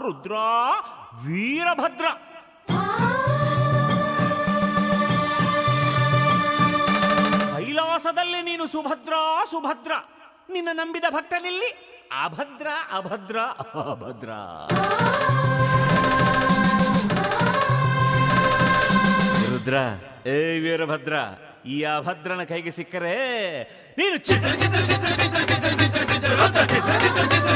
ರುದ್ರ ವೀರಭದ್ರ. ಕೈಲಾಸದಲ್ಲಿ ನೀನು ಸುಭದ್ರ ಸುಭದ್ರ, ನಿನ್ನ ನಂಬಿದ ಭಕ್ತನಿಲ್ಲಿ ಅಭದ್ರ ಅಭದ್ರ ಅಭದ್ರ. ರುದ್ರ, ಏ ವೀರಭದ್ರ, ಈ ಅಭದ್ರನ ಕೈಗೆ ಸಿಕ್ಕರೆ ನೀನು ಚಿತ್ರ ಚಿತ್ರ ಚಿತ್ರ ಚಿತ್ರ ಚಿತ್ರ ಚಿತ್ರ ಚಿತ್ರ ಚಿತ್ರ ಚಿತ್ರ ಚಿತ್ರ